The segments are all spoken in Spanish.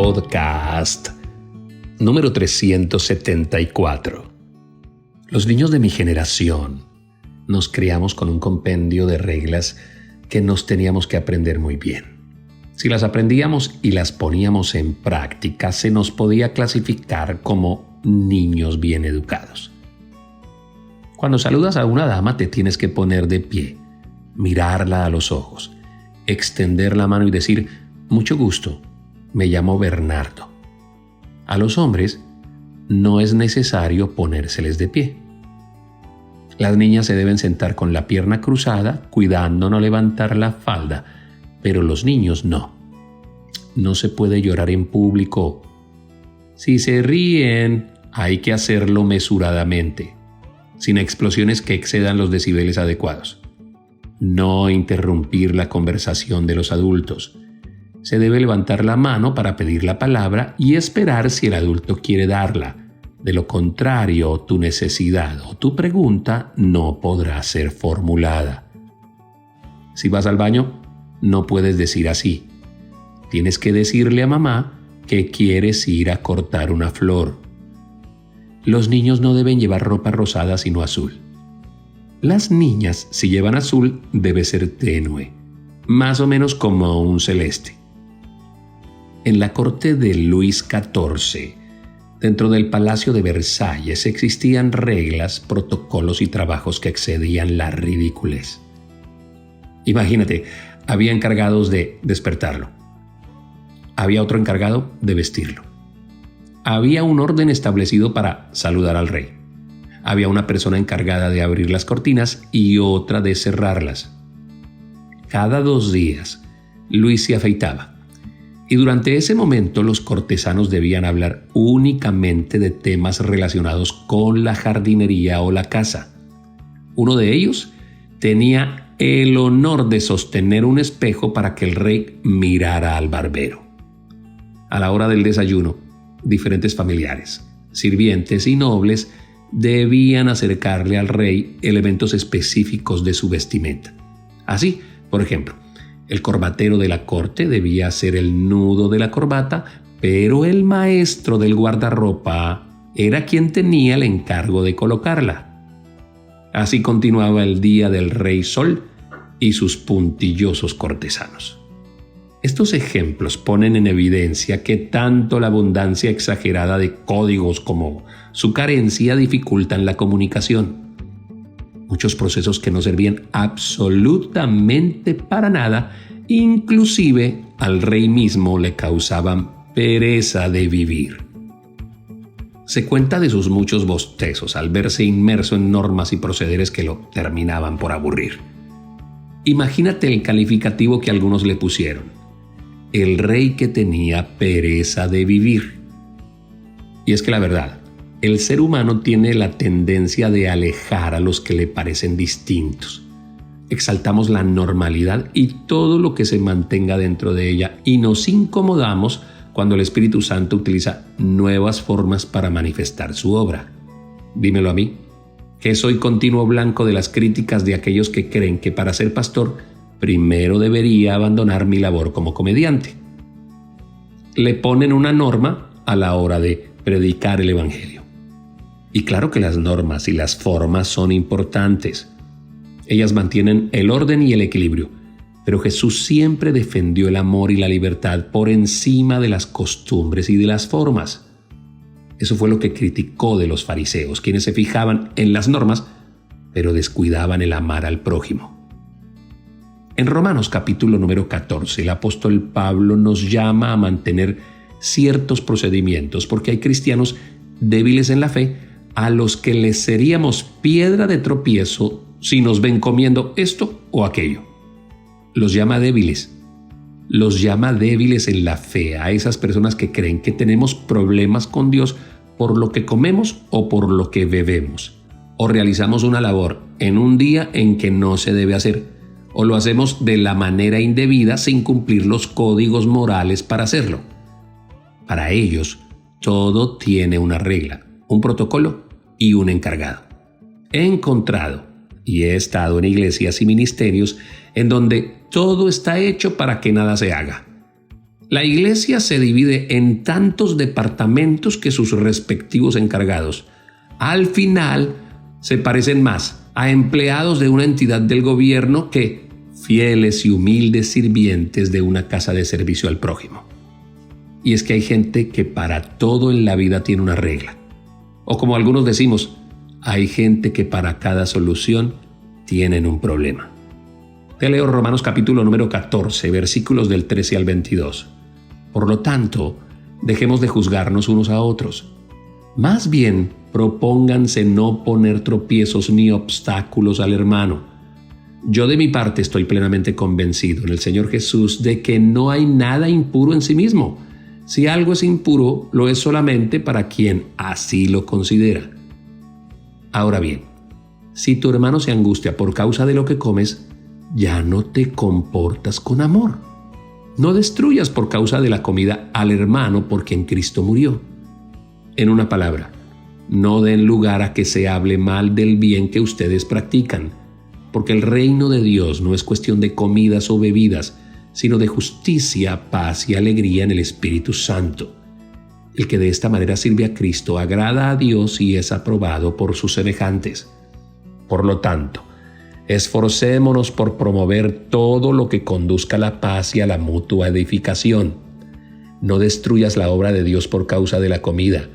Podcast número 374. Los niños de mi generación nos criamos con un compendio de reglas que nos teníamos que aprender muy bien. Si las aprendíamos y las poníamos en práctica, se nos podía clasificar como niños bien educados. Cuando saludas a una dama, te tienes que poner de pie, mirarla a los ojos, extender la mano y decir: mucho gusto, me llamo Bernardo. A los hombres no es necesario ponérseles de pie. Las niñas se deben sentar con la pierna cruzada, cuidando no levantar la falda, pero los niños no. No se puede llorar en público. Si se ríen, hay que hacerlo mesuradamente, sin explosiones que excedan los decibeles adecuados. No interrumpir la conversación de los adultos. Se debe levantar la mano para pedir la palabra y esperar si el adulto quiere darla. De lo contrario, tu necesidad o tu pregunta no podrá ser formulada. Si vas al baño, no puedes decir así. Tienes que decirle a mamá que quieres ir a cortar una flor. Los niños no deben llevar ropa rosada sino azul. Las niñas, si llevan azul, debe ser tenue, más o menos como un celeste. En la corte de Luis XIV, dentro del Palacio de Versalles, existían reglas, protocolos y trabajos que excedían la ridiculez. Imagínate, había encargados de despertarlo. Había otro encargado de vestirlo. Había un orden establecido para saludar al rey. Había una persona encargada de abrir las cortinas y otra de cerrarlas. Cada 2 días, Luis se afeitaba. Y durante ese momento los cortesanos debían hablar únicamente de temas relacionados con la jardinería o la casa. Uno de ellos tenía el honor de sostener un espejo para que el rey mirara al barbero. A la hora del desayuno, diferentes familiares, sirvientes y nobles debían acercarle al rey elementos específicos de su vestimenta. Así, por ejemplo, el corbatero de la corte debía hacer el nudo de la corbata, pero el maestro del guardarropa era quien tenía el encargo de colocarla. Así continuaba el día del Rey Sol y sus puntillosos cortesanos. Estos ejemplos ponen en evidencia que tanto la abundancia exagerada de códigos como su carencia dificultan la comunicación. Muchos procesos que no servían absolutamente para nada, inclusive al rey mismo le causaban pereza de vivir. Se cuenta de sus muchos bostezos al verse inmerso en normas y procederes que lo terminaban por aburrir. Imagínate el calificativo que algunos le pusieron: el rey que tenía pereza de vivir. Y es que la verdad, el ser humano tiene la tendencia de alejar a los que le parecen distintos. Exaltamos la normalidad y todo lo que se mantenga dentro de ella y nos incomodamos cuando el Espíritu Santo utiliza nuevas formas para manifestar su obra. Dímelo a mí, que soy continuo blanco de las críticas de aquellos que creen que para ser pastor primero debería abandonar mi labor como comediante. Le ponen una norma a la hora de predicar el Evangelio. Y claro que las normas y las formas son importantes. Ellas mantienen el orden y el equilibrio, pero Jesús siempre defendió el amor y la libertad por encima de las costumbres y de las formas. Eso fue lo que criticó de los fariseos, quienes se fijaban en las normas, pero descuidaban el amar al prójimo. En Romanos capítulo número 14, el apóstol Pablo nos llama a mantener ciertos procedimientos, porque hay cristianos débiles en la fe a los que les seríamos piedra de tropiezo si nos ven comiendo esto o aquello. Los llama débiles. Los llama débiles en la fe a esas personas que creen que tenemos problemas con Dios por lo que comemos o por lo que bebemos. O realizamos una labor en un día en que no se debe hacer, o lo hacemos de la manera indebida sin cumplir los códigos morales para hacerlo. Para ellos, todo tiene una regla, un protocolo y un encargado. He encontrado y he estado en iglesias y ministerios en donde todo está hecho para que nada se haga. La iglesia se divide en tantos departamentos que sus respectivos encargados, al final, se parecen más a empleados de una entidad del gobierno que fieles y humildes sirvientes de una casa de servicio al prójimo. Y es que hay gente que para todo en la vida tiene una regla. O como algunos decimos, hay gente que para cada solución tienen un problema. Te leo Romanos capítulo número 14, versículos del 13 al 22. Por lo tanto, dejemos de juzgarnos unos a otros. Más bien, propónganse no poner tropiezos ni obstáculos al hermano. Yo de mi parte estoy plenamente convencido en el Señor Jesús de que no hay nada impuro en sí mismo. Si algo es impuro, lo es solamente para quien así lo considera. Ahora bien, si tu hermano se angustia por causa de lo que comes, ya no te comportas con amor. No destruyas por causa de la comida al hermano por quien Cristo murió. En una palabra, no den lugar a que se hable mal del bien que ustedes practican, porque el reino de Dios no es cuestión de comidas o bebidas, sino de justicia, paz y alegría en el Espíritu Santo. El que de esta manera sirve a Cristo agrada a Dios y es aprobado por sus semejantes. Por lo tanto, esforcémonos por promover todo lo que conduzca a la paz y a la mutua edificación. No destruyas la obra de Dios por causa de la comida.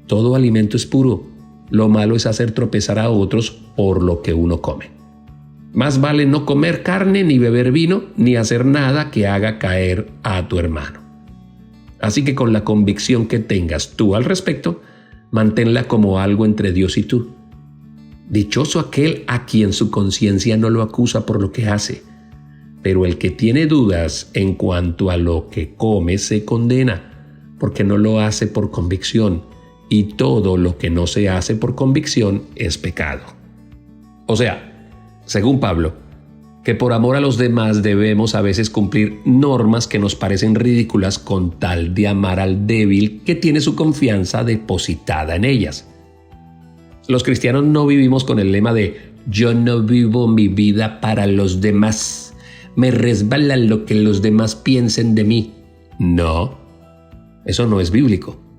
Todo alimento es puro. Lo malo es hacer tropezar a otros por lo que uno come. Más vale no comer carne, ni beber vino, ni hacer nada que haga caer a tu hermano. Así que con la convicción que tengas tú al respecto, manténla como algo entre Dios y tú. Dichoso aquel a quien su conciencia no lo acusa por lo que hace, pero el que tiene dudas en cuanto a lo que come se condena, porque no lo hace por convicción, y todo lo que no se hace por convicción es pecado. O sea, según Pablo, que por amor a los demás debemos a veces cumplir normas que nos parecen ridículas con tal de amar al débil que tiene su confianza depositada en ellas. Los cristianos no vivimos con el lema de yo no vivo mi vida para los demás, me resbala lo que los demás piensen de mí. No, eso no es bíblico.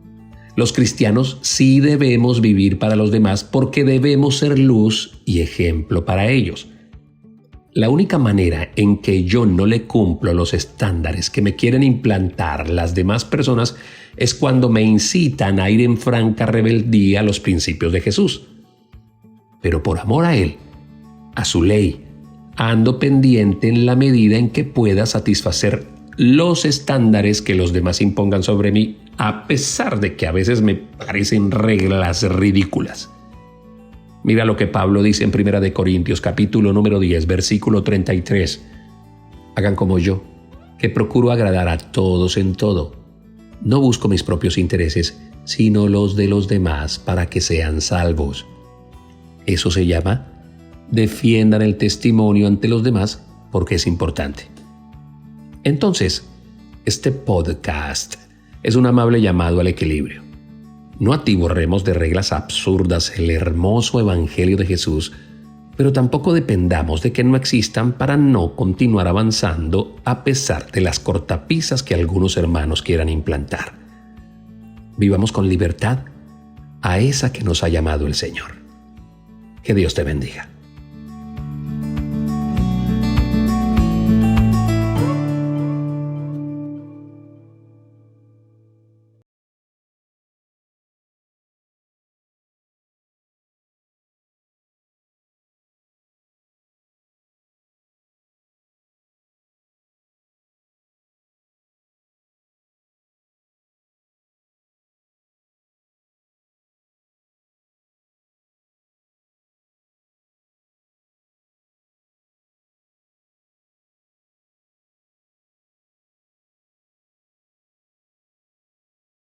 Los cristianos sí debemos vivir para los demás porque debemos ser luz y ejemplo para ellos. La única manera en que yo no le cumplo los estándares que me quieren implantar las demás personas es cuando me incitan a ir en franca rebeldía a los principios de Jesús. Pero por amor a Él, a su ley, ando pendiente en la medida en que pueda satisfacer los estándares que los demás impongan sobre mí, a pesar de que a veces me parecen reglas ridículas. Mira lo que Pablo dice en 1 Corintios capítulo número 10, versículo 33. Hagan como yo, que procuro agradar a todos en todo. No busco mis propios intereses, sino los de los demás para que sean salvos. Eso se llama defiendan el testimonio ante los demás porque es importante. Entonces, este podcast es un amable llamado al equilibrio. No atiborremos de reglas absurdas el hermoso evangelio de Jesús, pero tampoco dependamos de que no existan para no continuar avanzando a pesar de las cortapisas que algunos hermanos quieran implantar. Vivamos con libertad a esa que nos ha llamado el Señor. Que Dios te bendiga.